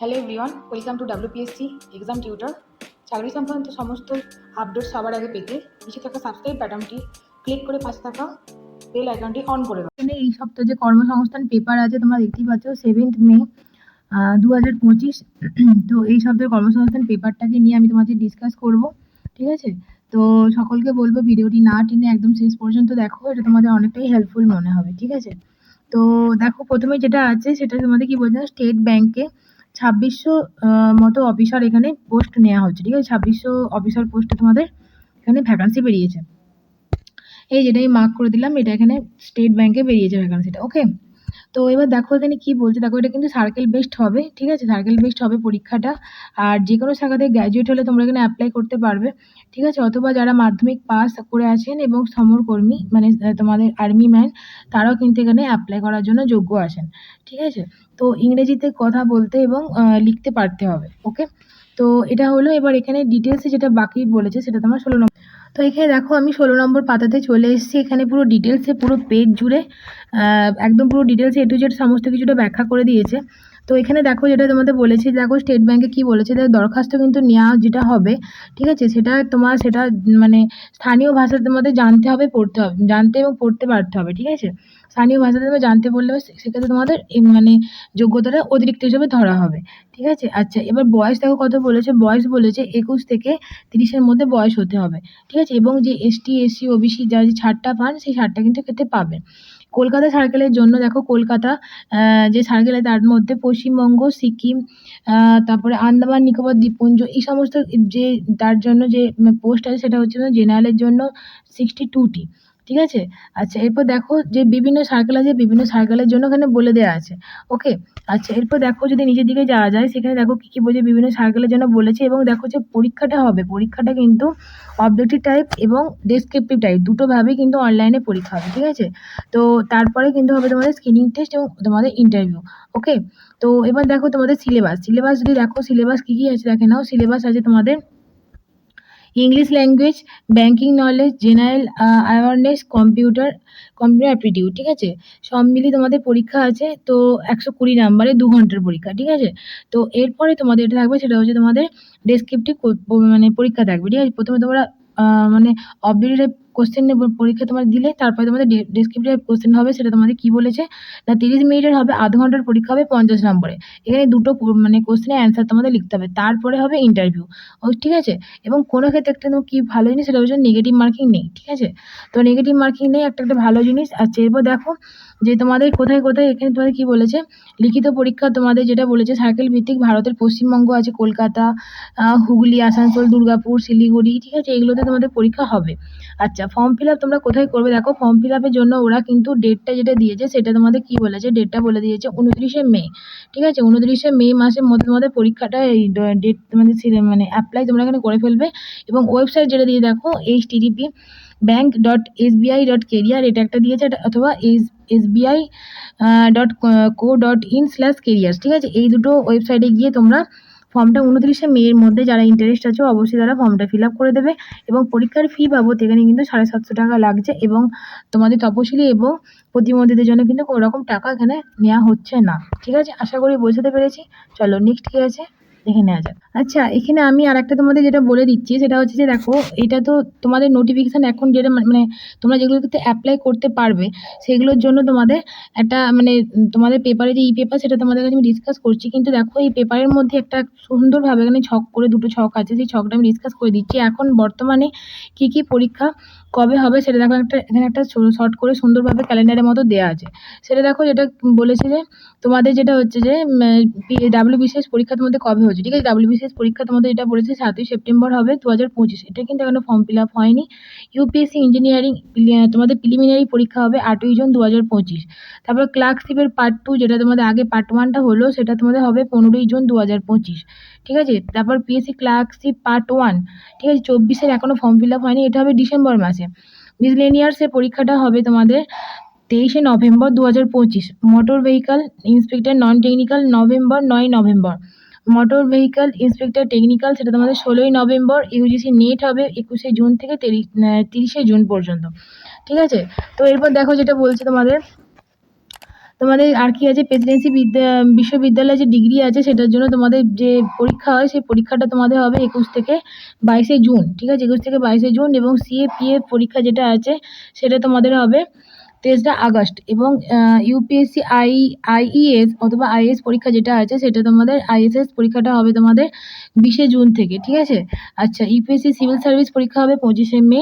Hello everyone, welcome to WPSC exam tutor. চাকরি সংক্রান্ত সমস্ত আপডেট সবার আগে পেতে নিচে থাকা সাবস্ক্রাইব বাটনটি ক্লিক করে পাশে থাকা বেল আইকনটি অন করে দাও। এখানে এই সপ্তাহে যে কর্মসংস্থান পেপার আছে তোমরা দেখতেই পাচ্ছ 7 মে 2025। তো এই সপ্তাহের কর্মসংস্থান পেপারটাকে নিয়ে আমি তোমাদের ডিসকাস করব, ঠিক আছে? তো সকলকে বলবো ভিডিওটি না টেনে একদম শেষ পর্যন্ত দেখো, এটা তোমাদের অনেকটাই হেল্পফুল মনে হবে, ঠিক আছে? তো দেখো প্রথমে যেটা আছে সেটা তোমাদের কি বলছে, স্টেট ব্যাংকে 2600 মতো অফিসার এখানে পোস্ট নেওয়া হচ্ছে, ঠিক আছে? 2600 অফিসার পোস্টে তোমাদের এখানে ভ্যাকান্সি বেরিয়েছে। এই যেটা আমি মার্ক করে দিলাম, এটা এখানে স্টেট ব্যাংকে বেরিয়েছে ভ্যাকান্সিটা, ওকে? তো এবার দেখো এখানে কি বলছে, দেখো এটা কিন্তু সার্কেল বেসড হবে, ঠিক আছে? সার্কেল বেসড হবে পরীক্ষাটা। আর যে কোনো শাখাতে গ্র্যাজুয়েট হলে তোমরা এখানে অ্যাপ্লাই করতে পারবে, ঠিক আছে? অথবা যারা মাধ্যমিক পাস করে আছেন এবং সমরকর্মী মানে তোমাদের আর্মি ম্যান, তারাও কিন্তু এখানে অ্যাপ্লাই করার জন্য যোগ্য আছেন, ঠিক আছে? তো ইংরেজিতে কথা বলতে এবং লিখতে পারতে হবে, ওকে? তো এটা হলো। এবার এখানে ডিটেলসে যেটা বাকি বলেছে সেটা তোমার 16 নম্বর। তো এখানে দেখো আমি 16 নম্বর পাতাতে চলে এসেছি। এখানে পুরো ডিটেলসে পুরো পেজ জুড়ে একদম পুরো ডিটেলসে A to Z সমস্ত কিছুটা ব্যাখ্যা করে দিয়েছে। তো এখানে দেখো যেটা তোমাদের বলেছি, দেখো স্টেট ব্যাংকে কি বলেছে, দরখাস্ত কিন্তু নেওয়া যেটা হবে, ঠিক আছে? সেটা তোমার সেটা মানে স্থানীয় ভাষাতে তোমাদের জানতে হবে, পড়তে হবে, জানতে এবং পড়তে পারতে হবে, ঠিক আছে? স্থানীয় ভাষাতে তোমার জানতে বললে সেক্ষেত্রে তোমাদের মানে যোগ্যতাটা অতিরিক্ত হিসেবে ধরা হবে, ঠিক আছে? আচ্ছা, এবার বয়স দেখো কত বলেছে, বয়স বলেছে 21 থেকে 30-এর মধ্যে বয়স হতে হবে, ঠিক আছে? এবং যে ST SC OBC যারা যে ছাড়টা পান সেই ছাড়টা কিন্তু ক্ষেত্রে পাবেন। কলকাতা সার্কেলের জন্য দেখো কলকাতা যে সার্কেল তার মধ্যে পশ্চিমবঙ্গ, সিকিম, তারপরে আন্দামান নিকোবর দ্বীপপুঞ্জ, এই সমস্ত যে তার জন্য যে পোস্ট আছে সেটা হচ্ছে জেনারেলের জন্য 62টি, ঠিক আছে? আচ্ছা, এরপর দেখো যে বিভিন্ন সার্কেল আছে, বিভিন্ন সার্কেলের জন্য এখানে বলে দেওয়া আছে, ওকে? আচ্ছা, এরপর দেখো যদি নিচের দিকে যাওয়া যায় সেখানে দেখো কি কি বলছে, বিভিন্ন সার্কেলের জন্য বলেছে। এবং দেখো যে পরীক্ষাটা হবে, পরীক্ষাটা কিন্তু অবজেক্টিভ টাইপ এবং ডেসক্রিপটিভ টাইপ দুটোভাবেই কিন্তু অনলাইনে পরীক্ষা হবে, ঠিক আছে? তো তারপরে কিন্তু হবে তোমাদের স্ক্রিনিং টেস্ট এবং তোমাদের ইন্টারভিউ, ওকে? তো এবার দেখো তোমাদের সিলেবাস যদি দেখো সিলেবাস কি কি আছে দেখে নাও। সিলেবাস আছে তোমাদের English language, banking knowledge, general awareness, computer aptitude, ঠিক আছে? সব মিলিয়ে তোমাদের পরীক্ষা আছে। তো 120 নাম্বারে 2 ঘন্টার পরীক্ষা, ঠিক আছে? তো এরপরে তোমাদের এটা থাকবে, সেটা হচ্ছে তোমাদের ডেসক্রিপটিভ মানে পরীক্ষা থাকবে, ঠিক আছে? প্রথমে তোমরা মানে অবজেক্টিভ টাইপ কোশ্চেন পরীক্ষা তোমার দিলে তারপরে তোমাদের ডেসক্রিপটিভ কোশ্চেন হবে। সেটা তোমাদের কি বলেছে না 30 মিনিটের হবে, আধ ঘন্টার পরীক্ষা হবে 50 নম্বরে। এখানে দুটো মানে কোশ্চেনের অ্যান্সার তোমাদের লিখতে হবে, তারপরে হবে ইন্টারভিউ, ও ঠিক আছে? এবং কোনো ক্ষেত্রে একটা কি ভালো জিনিস সেটা হচ্ছে নেগেটিভ মার্কিং নেই, ঠিক আছে? তো নেগেটিভ মার্কিং নেই, একটা ভালো জিনিস। আচ্ছা, এরপর দেখো যে তোমাদের কোথায় কোথায় এখানে তোমাদের কি বলেছে, লিখিত পরীক্ষা তোমাদের যেটা বলেছে সার্কেল ভিত্তিক ভারতের পশ্চিমবঙ্গ আছে, কলকাতা, হুগলি, আসানসোল, দুর্গাপুর, শিলিগুড়ি, ঠিক আছে? এগুলোতে তোমাদের পরীক্ষা হবে। আচ্ছা, ফর্ম ফিল আপ তোমরা কোথায় করবে দেখো, ফর্ম ফিল আপের জন্য ওরা কিন্তু ডেটটা যেটা দিয়েছে সেটা তোমাদের কি বলেছে, ডেটটা বলে দিয়েছে 29শে মে, ঠিক আছে? 29শে মে মাসের মধ্যে তোমাদের পরীক্ষাটা এই ডেট তোমাদের মানে অ্যাপ্লাই তোমরা এখানে করে ফেলবে। এবং ওয়েবসাইট যেটা দিয়ে দেখো http bank.sbi.career, এটা একটা দিয়েছে, অথবা sbi.co.in/careers, ঠিক আছে? এই দুটো ওয়েবসাইটে গিয়ে তোমরা ফর্মটা 29শে মের মধ্যে যারা ইন্টারেস্ট আছে অবশ্যই তারা ফর্মটা ফিল আপ করে দেবে। এবং পরীক্ষার ফি বাবদ এখানে কিন্তু 750 টাকা লাগছে। এবং তোমাদের তপশিলি এবং প্রতিবন্ধীদের জন্য কিন্তু কোনো রকম টাকা এখানে নেওয়া হচ্ছে না, ঠিক আছে? আশা করি বোঝাতে পেরেছি। চলো নেক্সট কি আছে দেখে নেওয়া যাক। আচ্ছা, এখানে আমি আরেকটা তোমাদের যেটা বলে দিচ্ছি সেটা হচ্ছে যে দেখো এটা তো তোমাদের নোটিফিকেশন এখন যেটা মানে তোমরা যেগুলোতে অ্যাপ্লাই করতে পারবে সেগুলোর জন্য তোমাদের একটা মানে তোমাদের পেপারে যে পেপার সেটা তোমাদের কাছে আমি ডিসকাস করছি। কিন্তু দেখো এই পেপারের মধ্যে একটা সুন্দরভাবে এখানে ছক করে দুটো ছক আছে, সেই ছকটা আমি ডিসকাস করে দিচ্ছি। এখন বর্তমানে কি কি পরীক্ষা কবে হবে সেটা দেখো, এখানে একটা শর্ট করে সুন্দরভাবে ক্যালেন্ডারের মতো দেওয়া আছে। সেটা দেখো যেটা বলেছে যে তোমাদের যেটা হচ্ছে যে WBCS পরীক্ষা তোমাদের কবে হচ্ছে, ঠিক আছে? WBCS পরীক্ষা তোমাদের এটা বলেছে 7ই সেপ্টেম্বর হবে 2025। এটা কিন্তু এখনো ফর্ম ফিল আপ হয়নি। ইউপিএসসি ইঞ্জিনিয়ারিং তোমাদের প্রিলিমিনারি পরীক্ষা হবে 8ই জুন 2025। তারপর ক্লার্কশিপের পার্ট 2 যেটা তোমাদের আগে পার্ট 1টা হলো সেটা তোমাদের হবে 15ই জুন 2025, ঠিক আছে? তারপর পিএসসি ক্লার্কশিপ পার্ট 1, ঠিক আছে? 24-এর এখনো ফর্ম ফিল আপ হয়নি, এটা হবে ডিসেম্বর মাসে। মিসলেনিয়ার্সের পরীক্ষাটা হবে তোমাদের 23শে November 2025। Motor vehicle inspector non technical 9 November. Motor vehicle inspector technical সেটা তোমাদের 16ই নভেম্বর। ইউজিসি নেট হবে 21শে জুন থেকে 30শে জুন পর্যন্ত, ঠিক আছে? তো এরপর দেখো যেটা বলছে তোমাদের তোমাদের আর কি আছে, প্রেসিডেন্সি বিশ্ববিদ্যালয়ে যে ডিগ্রি আছে সেটার জন্য তোমাদের যে পরীক্ষা হয় সেই পরীক্ষাটা তোমাদের হবে 21 থেকে 22 জুন, ঠিক আছে, 21 থেকে 22 জুন। এবং সিএপিএফ পরীক্ষা যেটা আছে সেটা তোমাদের হবে 23 আগস্ট। এবং ইউপিএসসি আইইএস অথবা আইএএস পরীক্ষা যেটা আছে সেটা তোমাদের আইএসএস পরীক্ষাটা হবে তোমাদের 20 জুন থেকে, ঠিক আছে। আচ্ছা, ইউপিএসসি সিভিল সার্ভিস পরীক্ষা হবে 25 মে,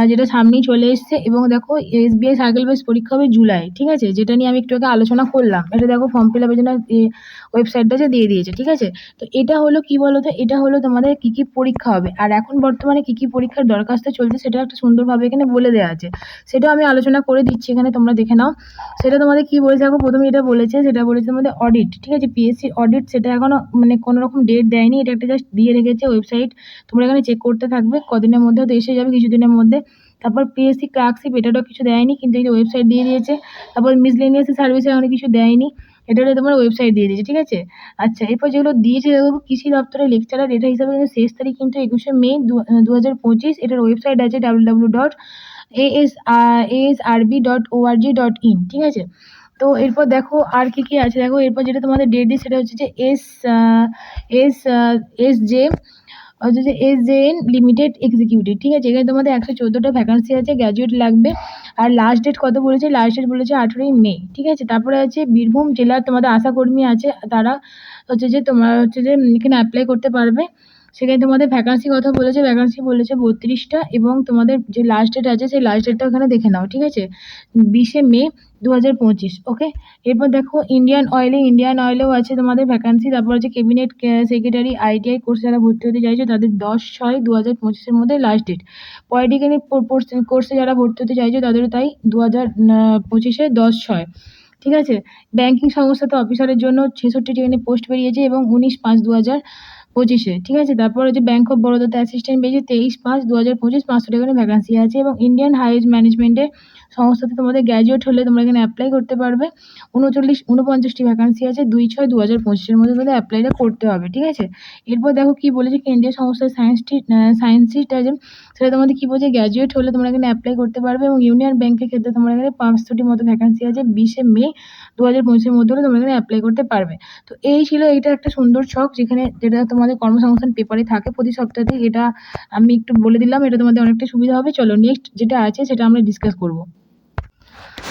যেটা সামনেই চলে এসছে। এবং দেখো এসবিআই সার্কেল বেস পরীক্ষা হবে জুলাই, ঠিক আছে, যেটা নিয়ে আমি একটু আগে আলোচনা করলাম। এটা দেখো ফর্ম ফিল আপের জন্য ওয়েবসাইটটা যে দিয়ে দিয়েছে, ঠিক আছে। তো এটা হলো কি বলতো, এটা হলো তোমাদের কি কি পরীক্ষা হবে আর এখন বর্তমানে কি কি পরীক্ষার দরখাস্ত চলছে সেটা একটা সুন্দরভাবে এখানে বলে দেওয়া আছে। সেটা আমি আলোচনা করে দিচ্ছি, এখানে তোমরা দেখে নাও। সেটা তোমাদের কি বলেছে দেখো, প্রথমে এটা বলেছে, সেটা বলেছে তোমাদের অডিট, ঠিক আছে, পিএসসি অডিট। সেটা এখনো মানে কোনো রকম ডেট দেয়নি, এটা একটা জাস্ট দিয়ে রেখেছে ওয়েবসাইট। তোমরা এখানে চেক করতে থাকবে, কদিনের মধ্যে হয়তো এসে যাবে, কিছুদিনের মধ্যে। তারপর পিএসসি ক্লার্কশিপ, এটারও কিছু দেয়নি, কিন্তু এই যে ওয়েবসাইট দিয়ে দিয়েছে। তারপর মিসলেনিয়াস সার্ভিসে অনেক কিছু দেয়নি, এটারও তোমার ওয়েবসাইট দিয়ে দিয়েছে, ঠিক আছে। আচ্ছা, এরপর যেগুলো দিয়েছে দেখো, কৃষি দপ্তরের লেকচারার, এটা হিসাবে কিন্তু শেষ তারিখ কিন্তু 21 মে 2025। এটার ওয়েবসাইট আছে www.asrb.org.in, ঠিক আছে। তো এরপর দেখো আর কি কি আছে, দেখো এরপর যেটা তোমাদের ডেট দিই সেটা হচ্ছে যে এস এস জে হচ্ছে যে এসজেএন লিমিটেড এক্সিকিউটিভ, ঠিক আছে। এখানে তোমাদের 114টা ভ্যাকান্সি আছে, গ্র্যাজুয়েট লাগবে। আর লাস্ট ডেট কত বলেছে, লাস্ট ডেট বলেছে 18 মে, ঠিক আছে। তারপরে আছে বীরভূম জেলার তোমাদের আশাকর্মী আছে, তারা হচ্ছে যে তোমরা হচ্ছে যে এখানে অ্যাপ্লাই করতে পারবে। সেখানে তোমাদের ভ্যাকান্সি কথা বলেছে, ভ্যাকান্সি বলেছে 32টা। এবং তোমাদের যে লাস্ট ডেট আছে সেই লাস্ট ডেটটা ওখানে দেখে নাও, ঠিক আছে, 20 মে 2025। ওকে। এরপর দেখো ইন্ডিয়ান অয়েলেও আছে তোমাদের ভ্যাকান্সি। তারপর হচ্ছে ক্যাবিনেট সেক্রেটারি আইটিআই কোর্স যারা ভর্তি হতে চাইছো তাদের 10/6/2025 মধ্যে লাস্ট ডেট। পলিটেকনিক কোর্সে যারা ভর্তি হতে চাইছো তাদেরও তাই 2025 10/6, ঠিক আছে। ব্যাংকিং সংস্থাতে অফিসারের জন্য 66টি এখানে পোস্ট বেরিয়েছে এবং 19/5/2025, ঠিক আছে। তারপর হচ্ছে ব্যাংক অফ বরোদাতে অ্যাসিস্ট্যান্ট বেরিয়েছে 23/5/2025, 500টা এখানে ভ্যাকান্সি আছে। এবং ইন্ডিয়ান হাইওয়েজ ম্যানেজমেন্টের সংস্থাতে তোমাদের গ্র্যাজুয়েট হলে তোমরা এখানে অ্যাপ্লাই করতে পারবে। 49টি ভ্যাকান্সি আছে, 2/6/2025 মধ্যে তোমাদের অ্যাপ্লাইটা করতে হবে, ঠিক আছে। এরপর দেখো কি বলেছে, কেন্দ্রীয় সংস্থা সায়েন্সটিজম, সেটা তোমাদের কি বলছে, গ্র্যাজুয়েট হলে তোমরা এখানে অ্যাপ্লাই করতে পারবে। এবং ইউনিয়ন ব্যাংকের ক্ষেত্রে তোমার এখানে 500টি মতো ভ্যাকান্সি আছে, 20 মে 2025 মধ্যে হলে তোমরা এখানে অ্যাপ্লাই করতে পারবে। তো এই ছিল, এটা একটা সুন্দর ছক যেটা তোমাদের কর্মসংস্থান পেপারে থাকে প্রতি সপ্তাহে। এটা আমি একটু বলে দিলাম, এটা তোমাদের অনেকটা সুবিধা হবে। চলো নেক্সট যেটা আছে সেটা আমরা ডিসকাস করবো।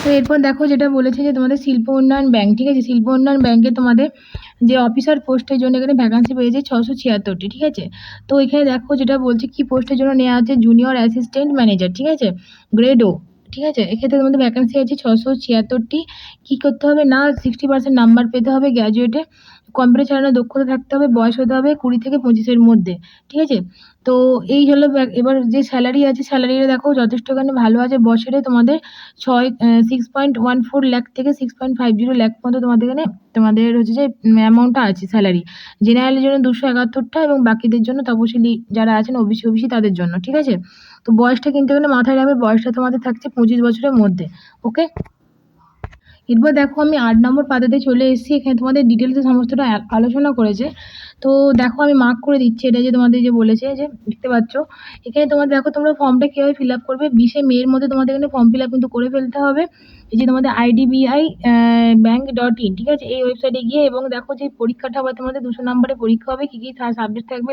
তো এরপর দেখো যেটা বলেছে যে তোমাদের শিল্প উন্নয়ন ব্যাংক, ঠিক আছে, শিল্প উন্নয়ন ব্যাংকে তোমাদের যে অফিসার পোস্টের জন্য এখানে ভ্যাকান্সি পেয়েছে 676টি, ঠিক আছে। তো এখানে দেখো যেটা বলছে কি পোস্টের জন্য নেওয়া আছে, জুনিয়র অ্যাসিস্ট্যান্ট ম্যানেজার, ঠিক আছে, গ্রেড ও, ঠিক আছে। এক্ষেত্রে তোমাদের ভ্যাকান্সি আছে 676টি। কি করতে হবে না, 60% নাম্বার পেতে হবে গ্র্যাজুয়েটে, কম্পিউটার চালানোর দক্ষতা থাকতে হবে, বয়স হতে হবে 20 থেকে 25-এর মধ্যে, ঠিক আছে। তো এই হলো এবার যে স্যালারি আছে, স্যালারিটা দেখো যথেষ্ট এখানে ভালো আছে। বছরে তোমাদের 6.14 লাখ থেকে 6.50 লাখ পর্যন্ত তোমাদের এখানে তোমাদের হচ্ছে যে অ্যামাউন্টটা আছে স্যালারি। জেনারেলের জন্য 271টা এবং বাকিদের জন্য তপশিলি যারা আছেন ওবিসি তাদের জন্য, ঠিক আছে। তো বয়সটা কিন্তু এখানে মাথায় রাখবে, বয়সটা তোমাদের থাকছে 25 বছরের মধ্যে। ওকে। এরপর দেখো আমি 8 নম্বর পাতাতে চলে এসেছি, এখানে তোমাদের ডিটেলসে সমস্তটা আলোচনা করেছে। তো দেখো আমি মার্ক করে দিচ্ছি, এটা যে তোমাদের যে বলেছে যে দেখতে পাচ্ছ এখানে তোমাদের দেখো তোমরা ফর্মটা কীভাবে ফিল আপ করবে, 20 মের মধ্যে তোমাদের এখানে ফর্ম ফিল আপ কিন্তু করে ফেলতে হবে। এই যে তোমাদের idbi.bank.in, ঠিক আছে, এই ওয়েবসাইটে গিয়ে। এবং দেখো যে পরীক্ষাটা হবে তোমাদের 200 নম্বরের পরীক্ষা হবে। কী কী সাবজেক্ট থাকবে,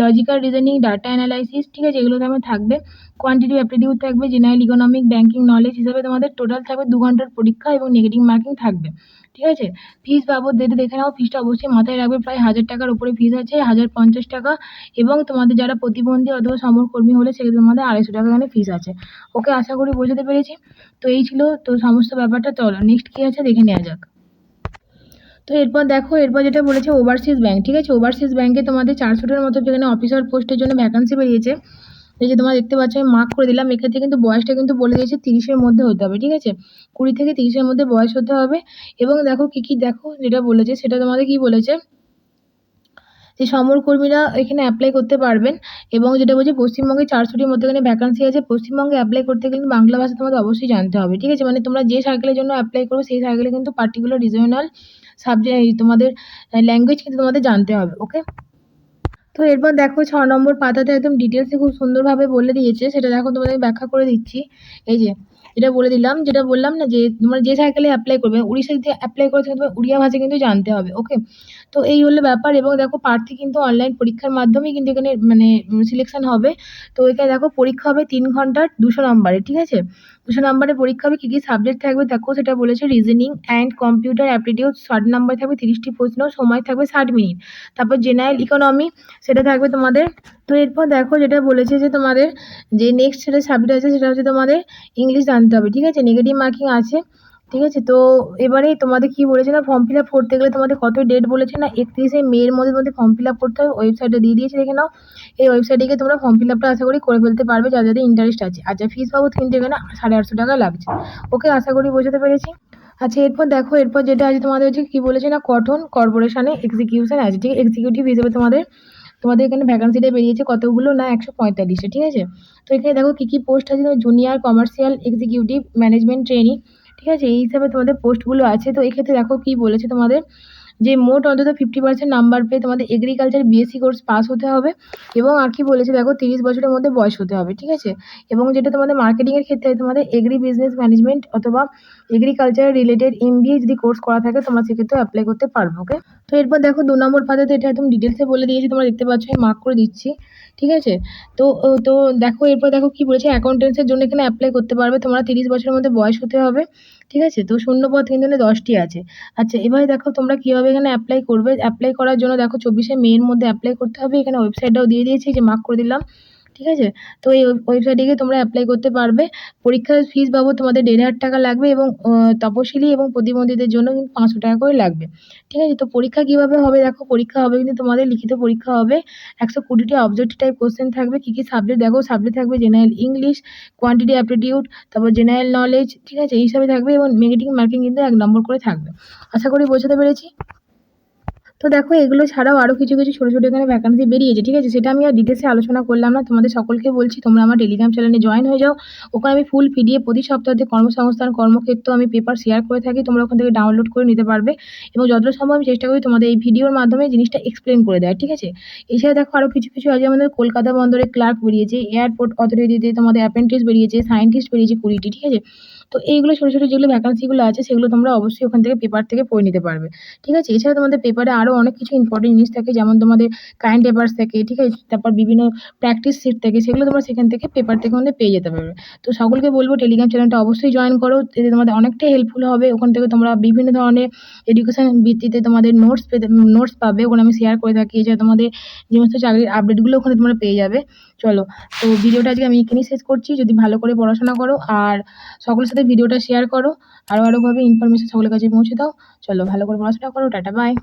লজিক্যাল রিজনিং, ডাটা অ্যানালাইসিস, ঠিক আছে, এগুলো তোমার থাকবে। কোয়ান্টিটিভ অ্যাপটিটিউড থাকবে, জেনারেল ইকোনমিক, ব্যাংকিং নলেজ হিসাবে তোমাদের টোটাল থাকবে 2 ঘন্টার পরীক্ষা এবং নেগেটিভ মার্কিং থাকবে, ঠিক আছে। ফিস বাবদ দেখে নাও, ফিসটা অবশ্যই মাথায় রাখবে, প্রায় 1000 টাকার উপরে ফিস আছে, 1050 টাকা। এবং তোমাদের যারা প্রতিবন্ধী অথবা সমরকর্মী হলে সেক্ষেত্রে তোমাদের 250 টাকা এখানে ফিস আছে। ওকে, আশা করি বোঝাতে পেরেছি। তো এই ছিল তো সমস্ত ব্যাপারটা। চলো নেক্সট কী আছে দেখে নেওয়া যাক। তো এরপর দেখো, এরপর যেটা বলেছে ওভারসিজ ব্যাংক, ঠিক আছে, ওভারসিজ ব্যাংকে তোমাদের 400টার মতো যেখানে অফিসার পোস্টের জন্য ভ্যাকান্সি বেরিয়েছে। এই যে তোমরা দেখতে পাচ্ছ আমি মার্ক করে দিলাম, এক্ষেত্রে কিন্তু বয়সটা কিন্তু বলে দিয়েছে 30-এর মধ্যে হতে হবে, ঠিক আছে, 20 থেকে 30-এর মধ্যে বয়স হতে হবে। এবং দেখো কি কি, দেখো যেটা বলেছে সেটা তোমাদের কি বলেছে, যে সমরকর্মীরা এখানে অ্যাপ্লাই করতে পারবেন। এবং যেটা বলছে পশ্চিমবঙ্গে 400টির মধ্যে এখানে ভ্যাকান্সি আছে। পশ্চিমবঙ্গে অ্যাপ্লাই করতে গেলে বাংলা ভাষা তোমাদের অবশ্যই জানতে হবে, ঠিক আছে, মানে তোমরা যে সার্কেলের জন্য অ্যাপ্লাই করবে সেই সার্কেলে কিন্তু পার্টিকুলার রিজিওনাল সাবজেক্ট তোমাদের ল্যাঙ্গুয়েজ কিন্তু তোমাদের জানতে হবে। ওকে। তো এরপর দেখো 6 নম্বর পাতাতে একদম ডিটেলসে খুব সুন্দরভাবে বলে দিয়েছে, সেটা দেখো তোমাদের ব্যাখ্যা করে দিচ্ছি। এই যে যেটা বলে দিলাম, যেটা বললাম না যে তোমরা যে সার্কেলে অ্যাপ্লাই করবে, উড়িষ্যা যদি অ্যাপ্লাই করে থাকো তোমার উড়িয়া ভাষা কিন্তু জানতে হবে, ওকে? তো এই হলো ব্যাপার। এবং দেখো প্রার্থী কিন্তু অনলাইন পরীক্ষার মাধ্যমেই কিন্তু এখানে মানে সিলেকশন হবে। তো এখানে দেখো পরীক্ষা হবে 3 ঘন্টার 200 নম্বরের, ঠিক আছে? 200 নম্বরের পরীক্ষা হবে। কি কি সাবজেক্ট থাকবে দেখো সেটা বলেছে, রিজনিং অ্যান্ড কম্পিউটার অ্যাপটিটিউড 60 নম্বর থাকবে, 30টি প্রশ্ন, সময় থাকবে 60 মিনিট। তারপর জেনারেল ইকোনমি সেটা থাকবে তোমাদের। তো এরপর দেখো যেটা বলেছে যে তোমাদের যে নেক্সট যেটা সাবজেক্ট আছে সেটা হচ্ছে তোমাদের ইংলিশ জানতে হবে, ঠিক আছে? নেগেটিভ মার্কিং আছে, ঠিক আছে? তো এবারে তোমাদের কি বলেছে না, ফর্ম ফিল আপ করতে গেলে তোমাদের কত ডেট বলেছে না, 31শে মের মধ্যে ফর্ম ফিল আপ করতে হবে। ওয়েবসাইটে দিয়ে দিয়েছে, দেখে নাও। এই ওয়েবসাইটে গিয়ে তোমরা ফর্ম ফিল আপটা আশা করি করে ফেলতে পারবে যাদের ইন্টারেস্ট আছে। আচ্ছা, ফিস বাবদ কিন্তু এখানে 850 টাকা লাগছে। ওকে, আশা করি বোঝাতে পেরেছি। আচ্ছা, এরপর দেখো, এরপর যেটা আছে তোমাদের হচ্ছে কি বলেছে না, কটন কর্পোরেশনে এক্সিকিউশন আছে, ঠিক আছে? এক্সিকিউটিভ হিসেবে তোমাদের তোমাদের এখানে ভ্যাকান্সিটা বেরিয়েছে কতগুলো না, 145টা, ঠিক আছে? তো এখানে দেখো কি কি পোস্ট আছে, junior commercial executive management trainee, ঠিক আছে? এই হিসাবে তোমাদের পোস্টগুলো আছে। তো এক্ষেত্রে দেখো কি বলেছে তোমাদের, যে মোট অন্তত 50% নাম্বার পেয়ে তোমাদের এগ্রিকালচার বিএসসি কোর্স পাস হতে হবে। এবং আর কি বলেছে দেখো, 30 বছরের মধ্যে বয়স হতে হবে, ঠিক আছে? এবং যেটা তোমাদের মার্কেটিং এর ক্ষেত্রে তোমাদের এগ্রি বিজনেস ম্যানেজমেন্ট অথবা এগ্রিকালচার রিলেটেড এমবিএ যদি কোর্স করা থাকে তোমরা সেক্ষেত্রে অ্যাপ্লাই করতে পারবে, ওকে? তো এরপর দেখো 2 নম্বর পাতাতে এটা একদম ডিটেলসে বলে দিয়েছি, তোমরা দেখতে পাচ্ছ, আমি মার্ক করে দিচ্ছি, ঠিক আছে? তো দেখো এরপর দেখো কি বলেছে, অ্যাকাউন্টেন্সের জন্য এখানে অ্যাপ্লাই করতে পারবে তোমরা, 30 বছরের মধ্যে বয়স হতে হবে, ঠিক আছে? তো শূন্য পদ কিন্তু এখানে 10টি আছে। আচ্ছা, এবারে দেখো তোমরা কিভাবে এখানে অ্যাপ্লাই করবে। অ্যাপ্লাই করার জন্য দেখো 24শে মের মধ্যে অ্যাপ্লাই করতে হবে। এখানে ওয়েবসাইটটাও দিয়ে দিয়েছি, যে মার্ক করে দিলাম, ঠিক আছে? তো এই ওয়েবসাইটে গিয়ে তোমরা অ্যাপ্লাই করতে পারবে। পরীক্ষার ফিস বাবদ তোমাদের 1,500 টাকা লাগবে এবং তপশিলি এবং প্রতিবন্ধীদের জন্য কিন্তু 500 টাকা করে লাগবে, ঠিক আছে? তো পরীক্ষা কিভাবে হবে দেখো, পরীক্ষা হবে কিন্তু তোমাদের লিখিত পরীক্ষা হবে। 120টি অবজেক্টিভ টাইপ কোশ্চেন থাকবে। কি কি সাবজেক্ট দেখো, সাবজেক্ট থাকবে জেনারেল ইংলিশ, কোয়ান্টিটি অ্যাপটিটিউড, তারপর জেনারেল নলেজ, ঠিক আছে? এই হিসাবে থাকবে এবং নেগেটিভ মার্কিং কিন্তু 1 নম্বর করে থাকবে। আশা করি বোঝাতে পেরেছি। তো দেখো এগুলো ছাড়াও আরো কিছু কিছু ছোট ছোট এখানে ভ্যাকান্সি বেরিয়েছে, ঠিক আছে? সেটা আমি আর ডিটেলসে আলোচনা করলাম না। তোমাদের সকলকে বলছি তোমরা আমার টেলিগ্রাম চ্যানেলে জয়েন হয়ে যাও। ওখানে আমি ফুল পিডিএফ প্রতি সপ্তাহে কর্মসংস্থান কর্মক্ষেত্র আমি পেপার শেয়ার করে থাকি, তোমরা ওখান থেকে ডাউনলোড করে নিতে পারবে। এবং যতটা সম্ভব আমি চেষ্টা করি তোমাদের এই ভিডিওর মাধ্যমে জিনিসটা এক্সপ্লেন করে দেওয়ার, ঠিক আছে? এছাড়া দেখো আরো কিছু কিছু আছে, আমাদের কলকাতা বন্দরে ক্লার্ক বেরিয়েছে, এয়ারপোর্ট অথরিটিতে তোমাদের অ্যাপ্রেন্টিস বেরিয়েছে, সায়েন্টিস্ট বেরিয়েছে 20টি, ঠিক আছে? তো এইগুলো ছোট ছোট যেগুলো ভ্যাকান্সিগুলো আছে সেগুলো তোমরা অবশ্যই ওখান থেকে পেপার থেকে পড়ে নিতে পারবে, ঠিক আছে? এছাড়া তোমাদের পেপারে আরো অনেক কিছু ইম্পর্টেন্ট জিনিস থাকে, যেমন তোমাদের কারেন্ট অ্যাফেয়ার্স থাকে, ঠিক আছে? তারপর বিভিন্ন প্র্যাকটিস শিট থাকে, সেগুলো তোমরা সেখান থেকে পেপার থেকে আমাদের পেয়ে যেতে পারবে। তো সকলকে বলবো টেলিগ্রাম চ্যানেলটা অবশ্যই জয়েন করো, এতে তোমাদের অনেকটাই হেল্পফুল হবে। ওখান থেকে তোমরা বিভিন্ন ধরনের এডুকেশন ভিত্তিতে তোমাদের নোটস পাবে, ওখানে আমি শেয়ার করে থাকি। এছাড়া তোমাদের যে সমস্ত চাকরির আপডেটগুলো ওখানে তোমরা পেয়ে যাবে। চলো, তো ভিডিওটা আজকে আমি এখানেই শেষ করছি। যদি ভালো করে পড়াশোনা করো আর সকলের সাথে ভিডিওটা শেয়ার করো, আরো ভাবে ইনফরমেশন সকলের কাছে পৌঁছে দাও। চলো, ভালো করে পড়াশোনা করো। Tata, by.